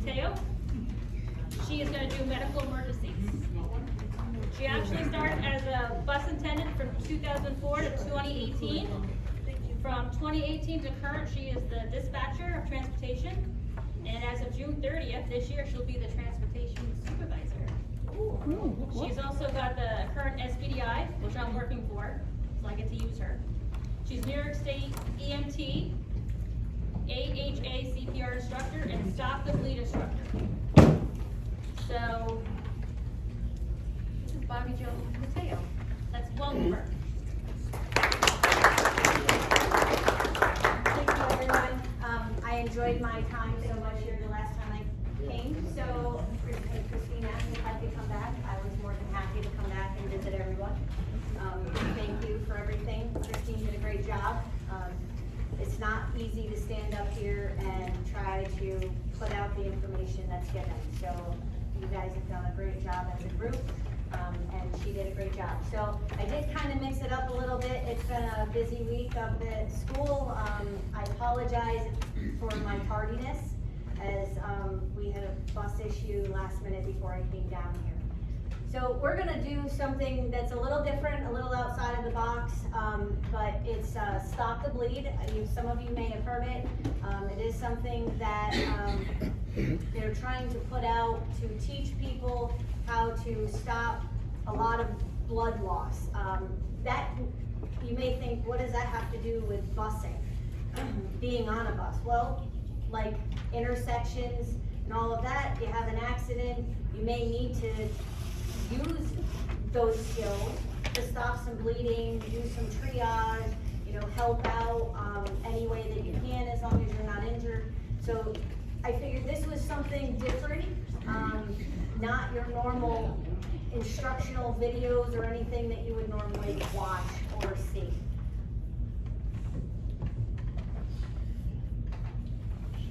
Mateo. She is going to do medical emergencies. She actually started as a bus attendant from 2004 to 2018. From 2018 to current, she is the dispatcher of transportation. And as of June 30th this year, she'll be the transportation supervisor. She's also got the current SBDI, which I'm working for, so I get to use her. She's New York State EMT, AHA CPR instructor, and Stop the Bleed instructor. So, this is Bobby Jo Mateo. Let's welcome her. Thank you, everyone. I enjoyed my time so much here the last time I came. So, Christine asked me if I could come back. I was more than happy to come back and visit everyone. Thank you for everything. Christine did a great job. It's not easy to stand up here and try to put out the information that's given. So, you guys have done a great job as a group. And she did a great job. So I did kind of mix it up a little bit. It's been a busy week up at school. I apologize for my tardiness as we had a bus issue last minute before I came down here. So we're gonna do something that's a little different, a little outside of the box, but it's Stop the Bleed. Some of you may have heard it. It is something that they're trying to put out to teach people how to stop a lot of blood loss. That, you may think, what does that have to do with busing, being on a bus? Well, like intersections and all of that, you have an accident, you may need to use those skills to stop some bleeding, do some triage, help out any way that you can as long as you're not injured. So I figured this was something different, not your normal instructional videos or anything that you would normally watch or see.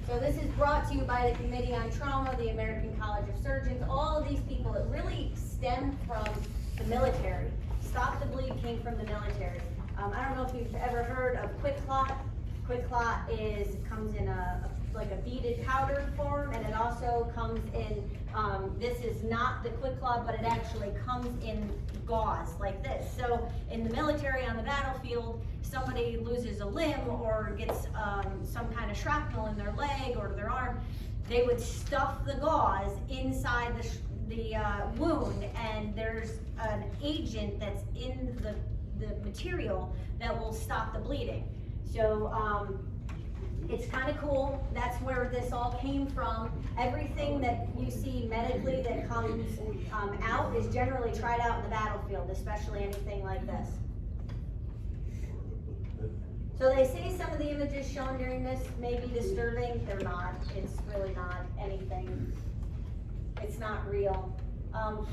So this is brought to you by the Committee on Trauma, the American College of Surgeons, all of these people. It really stemmed from the military. Stop the Bleed came from the military. I don't know if you've ever heard of Quick Clot. Quick Clot comes in like a beaded powder form, and it also comes in, this is not the Quick Clot, but it actually comes in gauze like this. So in the military on the battlefield, somebody loses a limb or gets some kind of shrapnel in their leg or their arm, they would stuff the gauze inside the wound, and there's an agent that's in the material that will stop the bleeding. So it's kind of cool. That's where this all came from. Everything that you see medically that comes out is generally tried out in the battlefield, especially anything like this. So they say some of the images shown during this may be disturbing. They're not. It's really not anything. It's not real.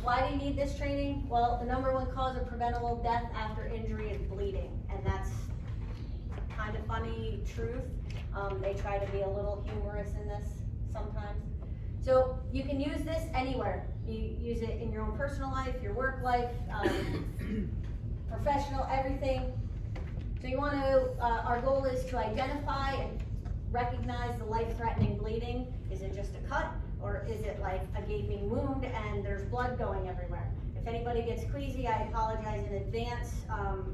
Why do you need this training? Well, the number one cause of preventable death after injury is bleeding, and that's kind of funny truth. They try to be a little humorous in this sometimes. So you can use this anywhere. You use it in your own personal life, your work life, professional, everything. So you want to, our goal is to identify and recognize the life-threatening bleeding. Is it just a cut, or is it like a gaping wound and there's blood going everywhere? If anybody gets queasy, I apologize in advance,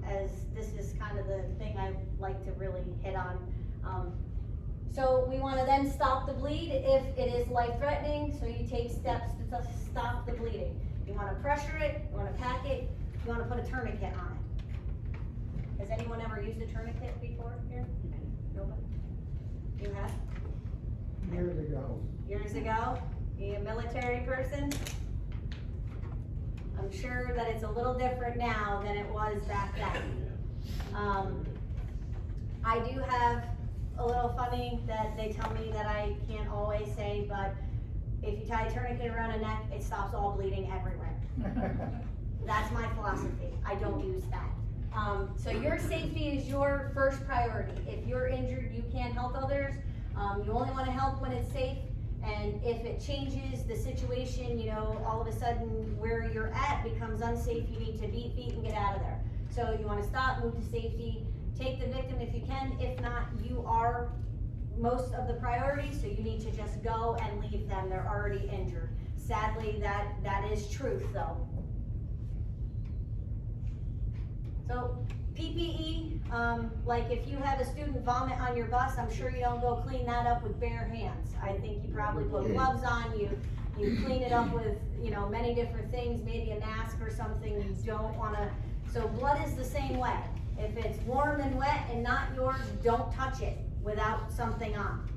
as this is kind of the thing I like to really hit on. So we want to then stop the bleed if it is life-threatening, so you take steps to stop the bleeding. You want to pressure it, you want to pack it, you want to put a tourniquet on it. Has anyone ever used a tourniquet before here? Nobody? You have? Years ago. Years ago? You a military person? I'm sure that it's a little different now than it was back then. I do have a little funny that they tell me that I can't always say, but if you tie a tourniquet around a neck, it stops all bleeding everywhere. That's my philosophy. I don't use that. So your safety is your first priority. If you're injured, you can't help others. You only want to help when it's safe. And if it changes the situation, all of a sudden where you're at becomes unsafe, you need to beat feet and get out of there. So you want to stop, move to safety, take the victim if you can. If not, you are most of the priority, so you need to just go and leave them. They're already injured. Sadly, that is truth though. So PPE, like if you have a student vomit on your bus, I'm sure you don't go clean that up with bare hands. I think you probably put gloves on, you clean it up with, you know, many different things, maybe a mask or something. You don't wanna, so blood is the same way. If it's warm and wet and not yours, don't touch it without something on.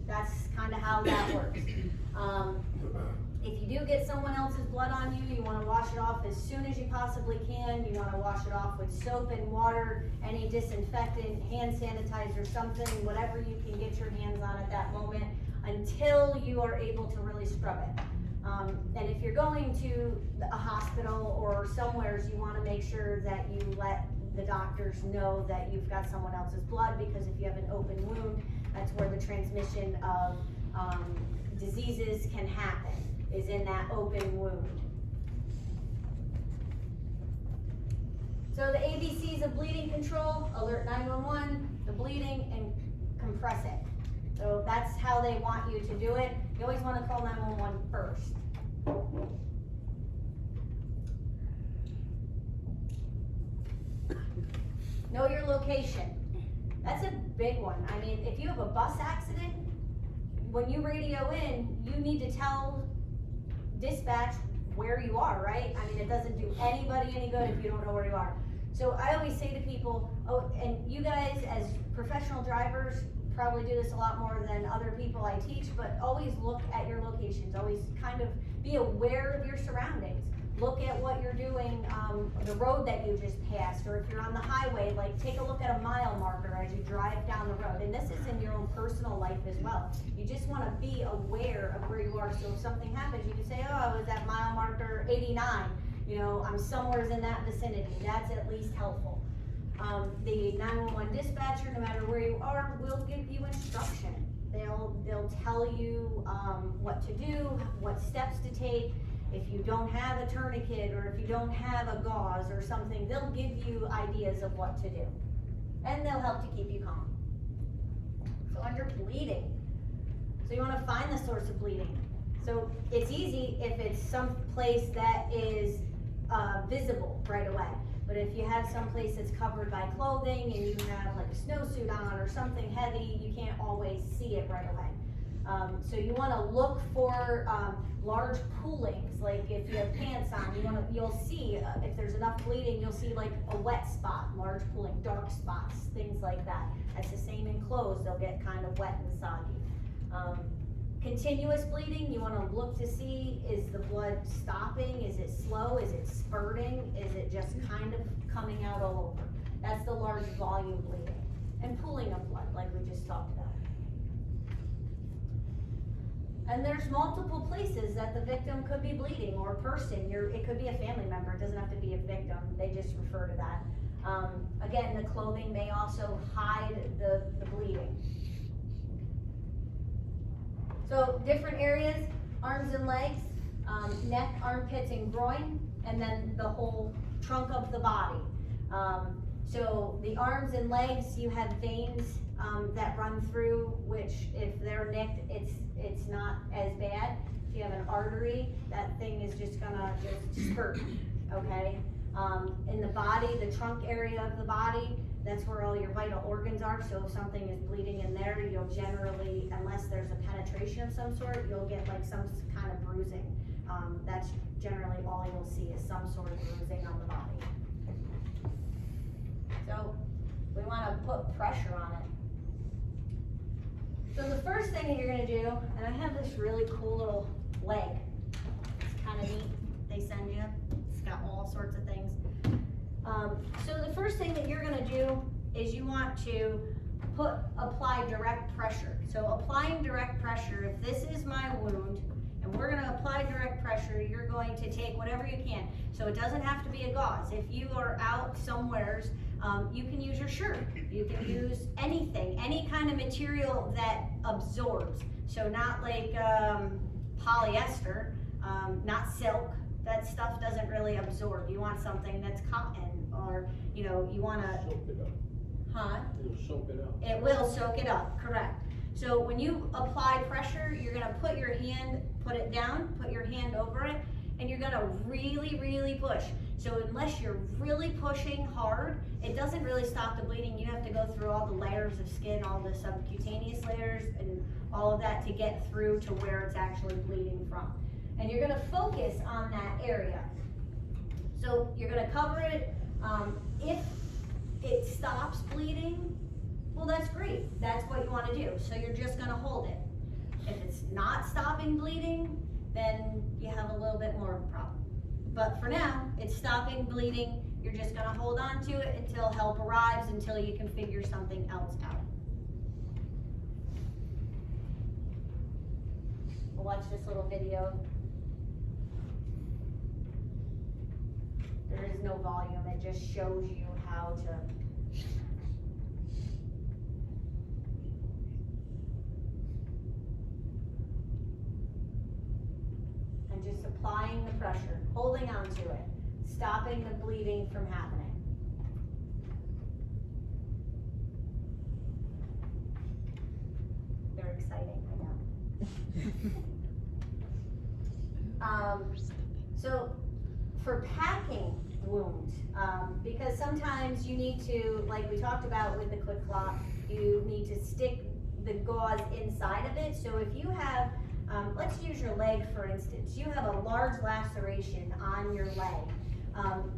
That's kinda how that works. If you do get someone else's blood on you, you wanna wash it off as soon as you possibly can. You wanna wash it off with soap and water, any disinfectant, hand sanitizer, something, whatever you can get your hands on at that moment, until you are able to really scrub it. And if you're going to a hospital or somewheres, you wanna make sure that you let the doctors know that you've got someone else's blood, because if you have an open wound, that's where the transmission of diseases can happen, is in that open wound. So the ABCs of bleeding control: alert 911, the bleeding, and compress it. So that's how they want you to do it. You always want to call 911 first. Know your location. That's a big one. I mean, if you have a bus accident, when you radio in, you need to tell dispatch where you are, right? I mean, it doesn't do anybody any good if you don't know where you are. So I always say to people, oh, and you guys as professional drivers probably do this a lot more than other people I teach, but always look at your locations. Always kind of be aware of your surroundings. Look at what you're doing, the road that you just passed, or if you're on the highway, like take a look at a mile marker as you drive down the road. And this is in your own personal life as well. You just wanna be aware of where you are, so if something happens, you can say, oh, I was at mile marker 89. You know, I'm somewhere in that vicinity. That's at least helpful. The 911 dispatcher, no matter where you are, will give you instruction. They'll tell you what to do, what steps to take. If you don't have a tourniquet, or if you don't have a gauze or something, they'll give you ideas of what to do. And they'll help to keep you calm. So under bleeding, so you wanna find the source of bleeding. So it's easy if it's some place that is visible right away. But if you have some place that's covered by clothing and you have like a snowsuit on or something heavy, you can't always see it right away. So you wanna look for large poolings, like if you have pants on, you'll see, if there's enough bleeding, you'll see like a wet spot, large pooling, dark spots, things like that. That's the same in clothes, they'll get kind of wet and soggy. Continuous bleeding, you wanna look to see, is the blood stopping, is it slow, is it spurting, is it just kind of coming out all over? That's the large volume bleeding. And pooling of blood, like we just talked about. And there's multiple places that the victim could be bleeding, or person, it could be a family member, it doesn't have to be a victim, they just refer to that. Again, the clothing may also hide the bleeding. So different areas: arms and legs, neck, armpits, and groin, and then the whole trunk of the body. So the arms and legs, you have veins that run through, which if they're nicked, it's not as bad. If you have an artery, that thing is just gonna spurt, okay? In the body, the trunk area of the body, that's where all your vital organs are, so if something is bleeding in there, you'll generally, unless there's a penetration of some sort, you'll get like some kind of bruising. That's generally all you'll see, is some sort of bruising on the body. So we wanna put pressure on it. So the first thing that you're gonna do, and I have this really cool little leg, it's kinda neat, they send you, it's got all sorts of things. So the first thing that you're gonna do is you want to apply direct pressure. So applying direct pressure, if this is my wound, and we're gonna apply direct pressure, you're going to take whatever you can. So it doesn't have to be a gauze. If you are out somewheres, you can use your shirt. You can use anything, any kind of material that absorbs. So not like polyester, not silk. That stuff doesn't really absorb. You want something that's cotton, or you wanna. Soak it up. Huh? It'll soak it up. It will soak it up, correct. So when you apply pressure, you're gonna put it down, put your hand over it, and you're gonna really, really push. So unless you're really pushing hard, it doesn't really stop the bleeding. You have to go through all the layers of skin, all the subcutaneous layers, and all of that to get through to where it's actually bleeding from. And you're gonna focus on that area. So you're gonna cover it. If it stops bleeding, well, that's great. That's what you wanna do. So you're just gonna hold it. If it's not stopping bleeding, then you have a little bit more of a problem. But for now, it's stopping bleeding. You're just gonna hold on to it until help arrives, until you can figure something else out. We'll watch this little video. There is no volume, it just shows you how to. And just applying the pressure, holding on to it, stopping the bleeding from happening. Very exciting, I know. So for packing wounds, because sometimes you need to, like we talked about with the quick clot, you need to stick the gauze inside of it. So if you have, let's use your leg for instance, you have a large laceration on your leg,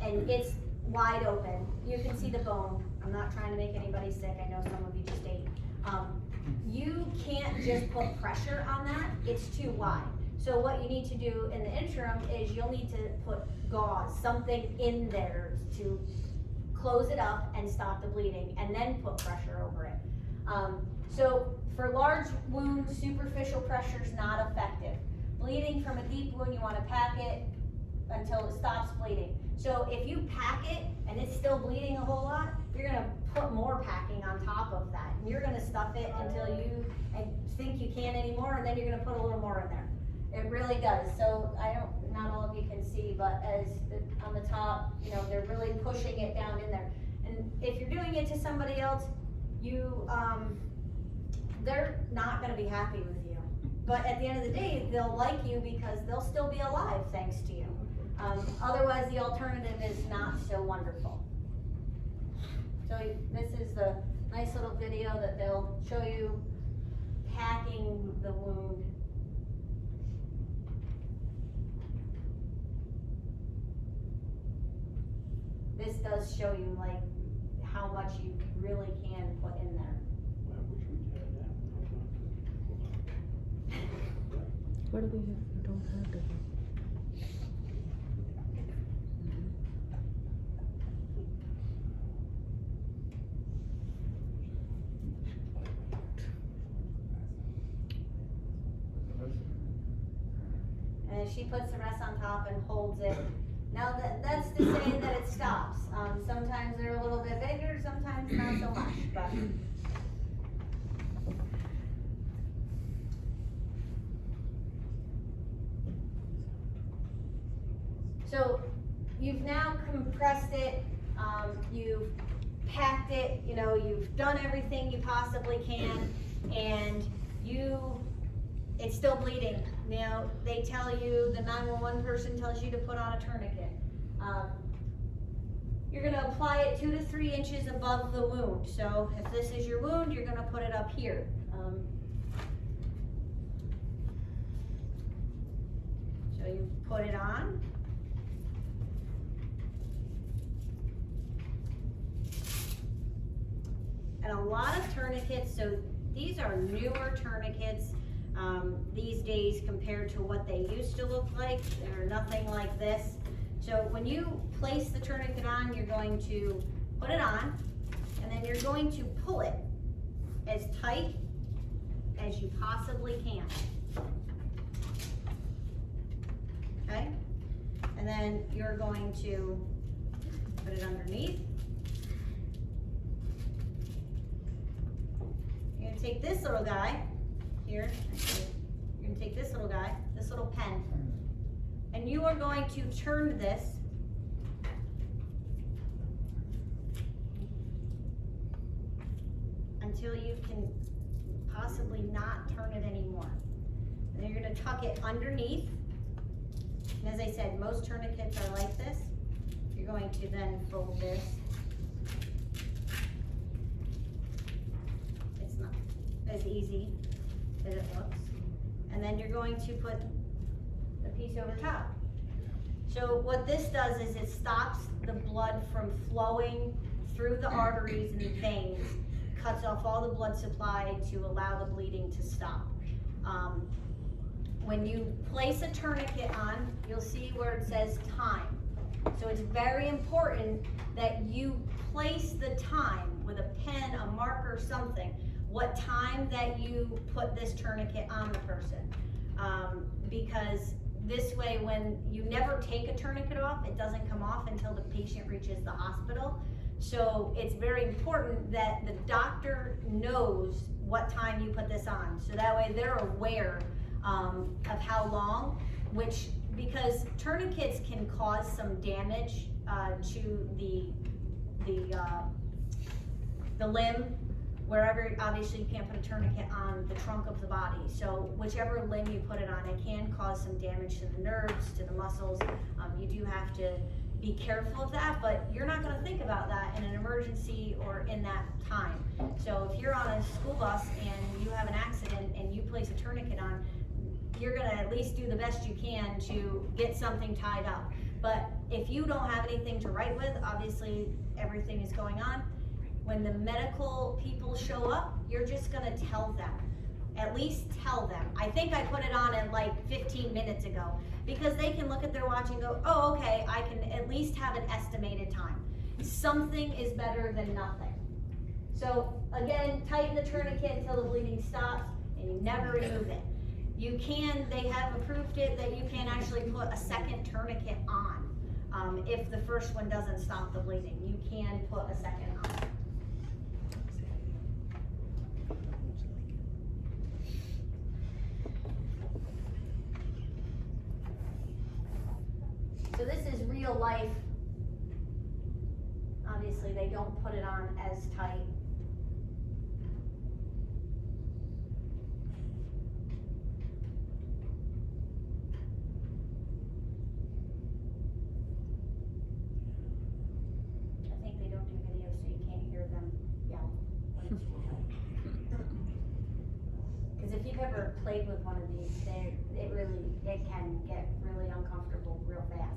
and it's wide open. You can see the bone. I'm not trying to make anybody sick. I know some of you just ate. You can't just put pressure on that. It's too wide. So what you need to do in the interim is you'll need to put gauze, something in there to close it up and stop the bleeding, and then put pressure over it. So for large wounds, superficial pressure is not effective. Bleeding from a deep wound, you want to pack it until it stops bleeding. So if you pack it and it's still bleeding a whole lot, you're going to put more packing on top of that. And you're going to stuff it until you think you can't anymore, and then you're going to put a little more in there. It really does. So not all of you can see, but on the top, they're really pushing it down in there. And if you're doing it to somebody else, they're not going to be happy with you. But at the end of the day, they'll like you because they'll still be alive thanks to you. Otherwise, the alternative is not so wonderful. So this is the nice little video that they'll show you packing the wound. This does show you like how much you really can put in there. What do we have? We don't have that. And she puts the rest on top and holds it. Now that's to say that it stops. Sometimes they're a little bit bigger, sometimes not so much, but. So you've now compressed it, you've packed it, you've done everything you possibly can, and it's still bleeding. They tell you, the 911 person tells you to put on a tourniquet. You're gonna apply it 2 to 3 inches above the wound. So if this is your wound, you're gonna put it up here. So you put it on. And a lot of tourniquets, so these are newer tourniquets these days compared to what they used to look like. They're nothing like this. So when you place the tourniquet on, you're going to put it on, and then you're going to pull it as tight as you possibly can. Okay? And then you're going to put it underneath. You're gonna take this little guy here. You're gonna take this little guy, this little pen, and you are going to turn this until you can possibly not turn it anymore. And then you're gonna tuck it underneath. And as I said, most tourniquets are like this. You're going to then fold this. It's not as easy as it looks. And then you're going to put the piece over top. So what this does is it stops the blood from flowing through the arteries and the veins, cuts off all the blood supply to allow the bleeding to stop. When you place a tourniquet on, you'll see where it says time. So it's very important that you place the time with a pen, a marker, something, what time that you put this tourniquet on the person. Because this way, when you never take a tourniquet off, it doesn't come off until the patient reaches the hospital. So it's very important that the doctor knows what time you put this on. So that way they're aware of how long, because tourniquets can cause some damage to the limb, wherever. Obviously you can't put a tourniquet on the trunk of the body, so whichever limb you put it on, it can cause some damage to the nerves, to the muscles. You do have to be careful of that, but you're not going to think about that in an emergency or in that time. So if you're on a school bus and you have an accident and you place a tourniquet on, you're going to at least do the best you can to get something tied up. But if you don't have anything to write with, obviously everything is going on. When the medical people show up, you're just gonna tell them. At least tell them. I think I put it on at like 15 minutes ago, because they can look at their watch and go, oh, okay, I can at least have an estimated time. Something is better than nothing. So again, tighten the tourniquet until the bleeding stops, and you never remove it. They have approved it that you can actually put a second tourniquet on. If the first one doesn't stop the bleeding, you can put a second on. So this is real life. Obviously they don't put it on as tight. I think they don't do video so you can't hear them yell when it's too tight. Because if you've ever played with one of these, it can get really uncomfortable real fast.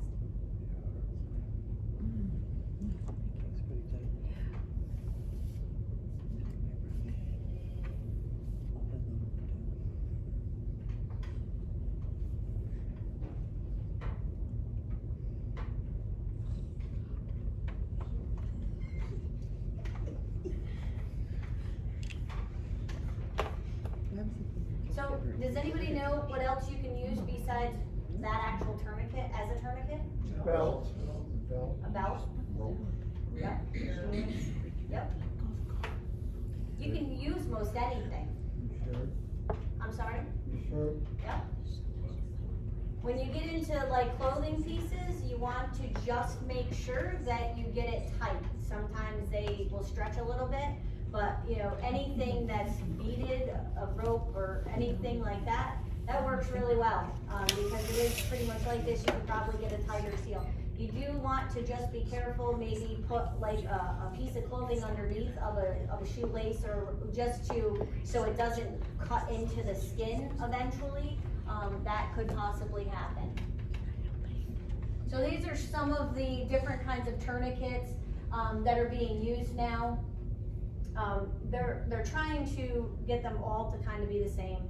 So, does anybody know what else you can use besides that actual tourniquet as a tourniquet? Belt. A belt? Yep. Yep. You can use most anything. You sure? I'm sorry? You sure? Yep. When you get into like clothing pieces, you want to just make sure that you get it tight. Sometimes they will stretch a little bit, but you know, anything that's beaded, a rope or anything like that, that works really well, because it is pretty much like this. You could probably get a tighter seal. You do want to just be careful, maybe put like a piece of clothing underneath of a shoelace, or just so it doesn't cut into the skin eventually. That could possibly happen. So these are some of the different kinds of tourniquets that are being used now. They're trying to get them all to kind of be the same,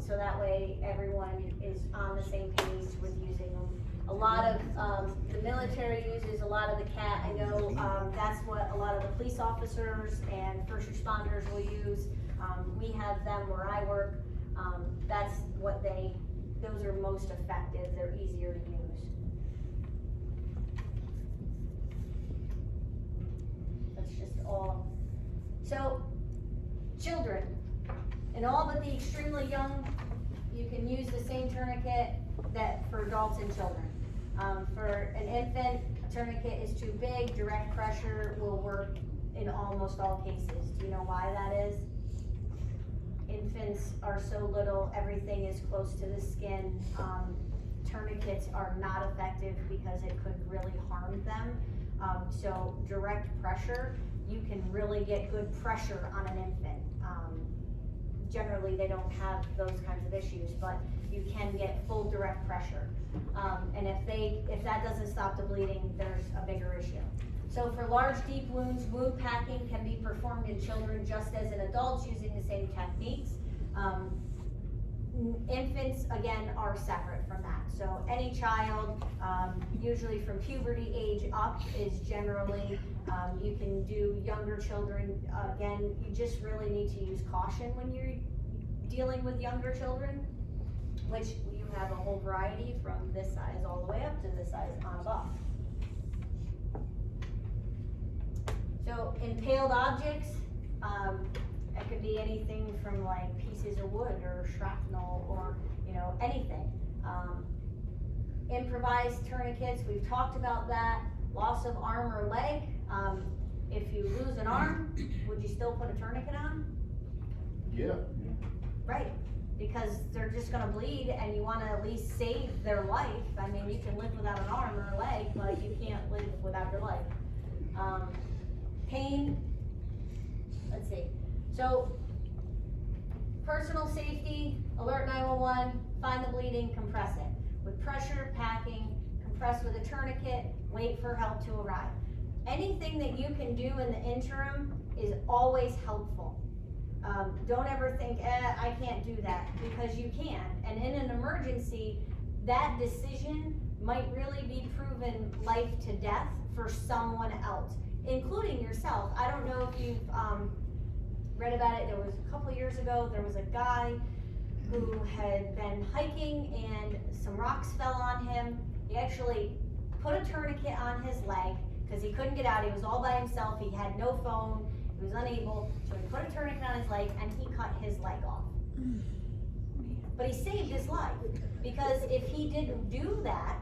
so that way everyone is on the same page with using them. A lot of the military uses a lot of the CAT. I know that's what a lot of the police officers and first responders will use. We have them where I work. That's what those are most effective. They're easier to use. That's just all. So, children, and all but the extremely young, you can use the same tourniquet that for adults and children. For an infant, a tourniquet is too big. Direct pressure will work in almost all cases. Do you know why that is? infants are so little, everything is close to the skin. Tourniquets are not effective because it could really harm them. So direct pressure, you can really get good pressure on an infant. Generally, they don't have those kinds of issues, but you can get full direct pressure. And if that doesn't stop the bleeding, there's a bigger issue. So for large, deep wounds, wound packing can be performed in children just as in adults using the same techniques. Infants, again, are separate from that. So any child, usually from puberty age up, is generally, you can do younger children. Again, you just really need to use caution when you're dealing with younger children, which you have a whole variety from this size all the way up to this size on above. So impaled objects, it could be anything from like pieces of wood or shrapnel or, anything. Improvised tourniquets, we've talked about that. Loss of arm or leg. If you lose an arm, would you still put a tourniquet on? Yeah. Right, because they're just gonna bleed and you wanna at least save their life. I mean, you can live without an arm or a leg, but you can't live without your leg. Pain, let's see. So, personal safety, alert 911, find the bleeding, compress it. With pressure, packing, compress with a tourniquet, wait for help to arrive. Anything that you can do in the interim is always helpful. Don't ever think, I can't do that, because you can. And in an emergency, that decision might really be proven life to death for someone else, including yourself. I don't know if you've read about it. There was a couple years ago, there was a guy who had been hiking and some rocks fell on him. He actually put a tourniquet on his leg because he couldn't get out. He was all by himself. He had no phone. He was unable. So he put a tourniquet on his leg and he cut his leg off. But he saved his life, because if he didn't do that,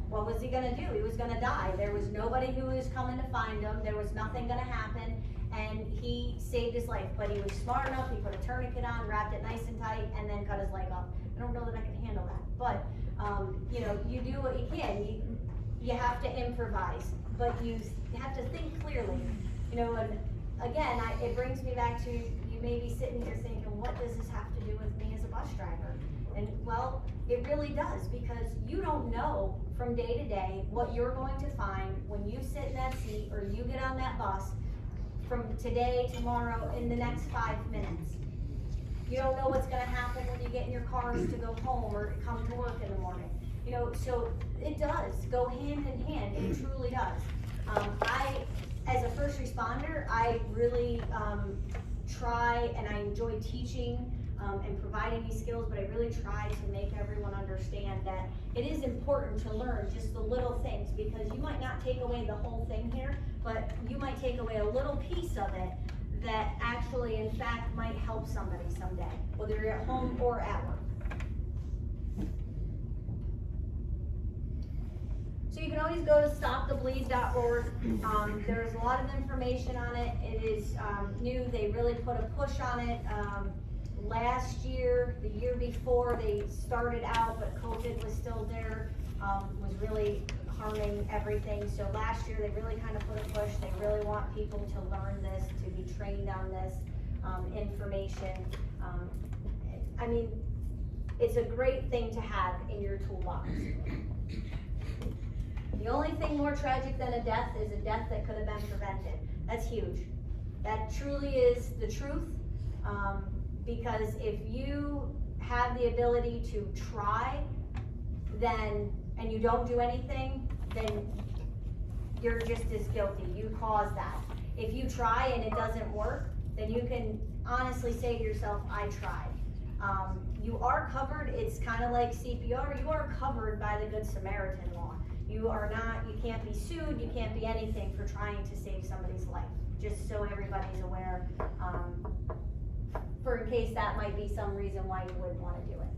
what was he gonna do? He was gonna die. There was nobody who was coming to find him. There was nothing gonna happen, and he saved his life. But he was smart enough. He put a tourniquet on, wrapped it nice and tight, and then cut his leg off. I don't know that I can handle that, but you do what you can. You have to improvise, but you have to think clearly. And again, it brings me back to, you may be sitting here thinking, what does this have to do with me as a bus driver? And well, it really does, because you don't know from day to day what you're going to find when you sit in that seat or you get on that bus from today, tomorrow, in the next 5 minutes. You don't know what's gonna happen when you get in your cars to go home or to come to work in the morning. So it does go hand in hand, it truly does. As a first responder, I really try, and I enjoy teaching and providing these skills, but I really try to make everyone understand that it is important to learn just the little things, because you might not take away the whole thing here, but you might take away a little piece of it that actually, in fact, might help somebody someday, whether you're at home or at work. So you can always go to stopthebleed.org. There's a lot of information on it. It is new. They really put a push on it. Last year, the year before, they started out, but COVID was still there, was really harming everything. So last year, they really kind of put a push. They really want people to learn this, to be trained on this information. I mean, it's a great thing to have in your toolbox. The only thing more tragic than a death is a death that could have been prevented. That's huge. That truly is the truth. Because if you have the ability to try, and you don't do anything, then you're just as guilty. You caused that. If you try and it doesn't work, then you can honestly say to yourself, I tried. You are covered. It's kind of like CPR. You are covered by the Good Samaritan law. You can't be sued, you can't be anything for trying to save somebody's life. Just so everybody's aware, for in case that might be some reason why you wouldn't want to do it.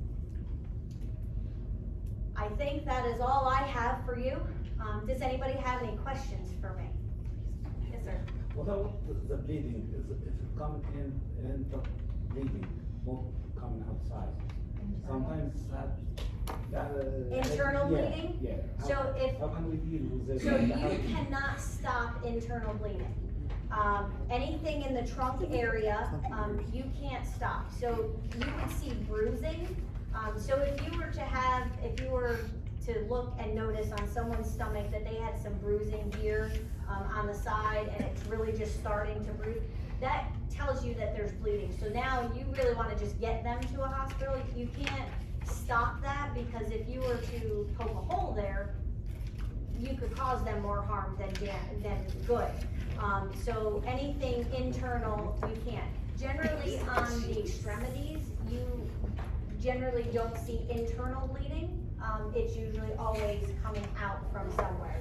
I think that is all I have for you. Does anybody have any questions for me? Yes, sir. What about the bleeding? Is it coming in bleeding, both coming outside. Sometimes Internal yeah, bleeding? Yeah. So if- How can we deal with it? So you cannot stop internal bleeding. Anything in the trunk area, you can't stop. So you can see bruising. So if you were to look and notice on someone's stomach that they had some bruising here, on the side, and it's really just starting to bruise, that tells you that there's bleeding. So now you really wanna just get them to a hospital. You can't stop that, because if you were to poke a hole there, you could cause them more harm than good. So anything internal, you can't. Generally, on the extremities, you generally don't see internal bleeding. It's usually always coming out from somewhere.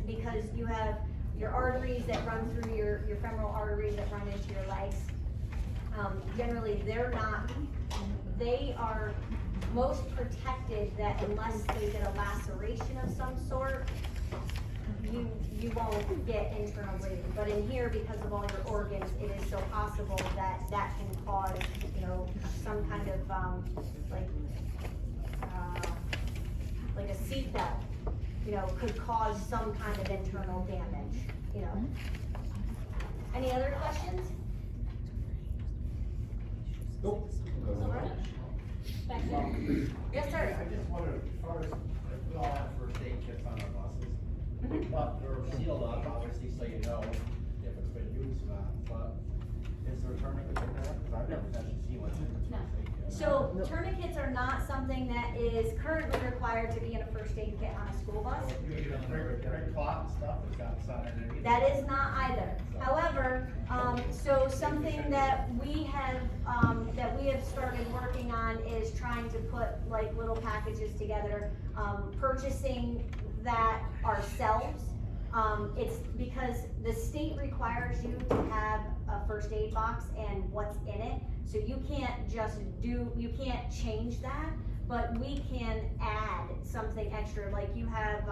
Because you have your arteries that run through your femoral arteries that run into your legs. Generally, they are most protected, that unless they get a laceration of some sort, you won't get internal bleeding. But in here, because of all your organs, it is so possible that can cause, some kind of, like a seatbelt, could cause some kind of internal damage, Any other questions? Nope. Laura? Back there. Yes, sir. I just wondered, as far as, we all have first aid kits on our buses, Mhm. but they're sealed up, obviously, so you know if it's been used or not, but is there a tourniquet in there? Cause I've never actually seen what's in the No. first aid kit. So tourniquets are not something that is currently required to be in a first aid kit on a school bus. You get a regular cloth and stuff that's got inside underneath. That is not either. However, so something that we have started working on is trying to put like little packages together, purchasing that ourselves. It's because the state requires you to have a first aid box and what's in it. So you can't you can't change that, but we can add something extra, like you have,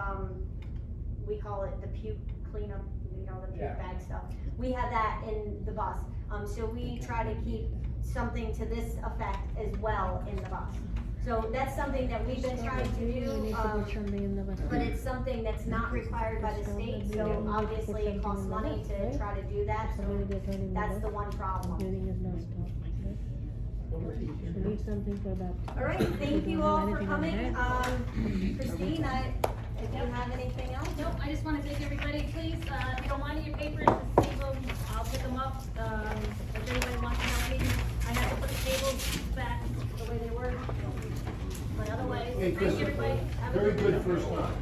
we call it the puke cleanup, the puke Yeah. bag stuff. We have that in the bus, so we try to keep something to this effect as well in the bus. So that's something that we've been trying to We need do, to put something in the bus. but it's something that's not required by the state, so obviously it costs money to try to do that, so Somebody get hurt in the that's bus. the one problem. Bleeding is not stopped, right? We need something for that. All right, thank you all for coming. Christine, if you have anything else? Nope, I just wanna thank everybody, please, if you don't want any of your papers, just save them, I'll pick them up, if anybody wants to help me, I have to put the tables back the way they were. But otherwise, Hey, thank Chris, you, everybody. Have a very good good night. first time.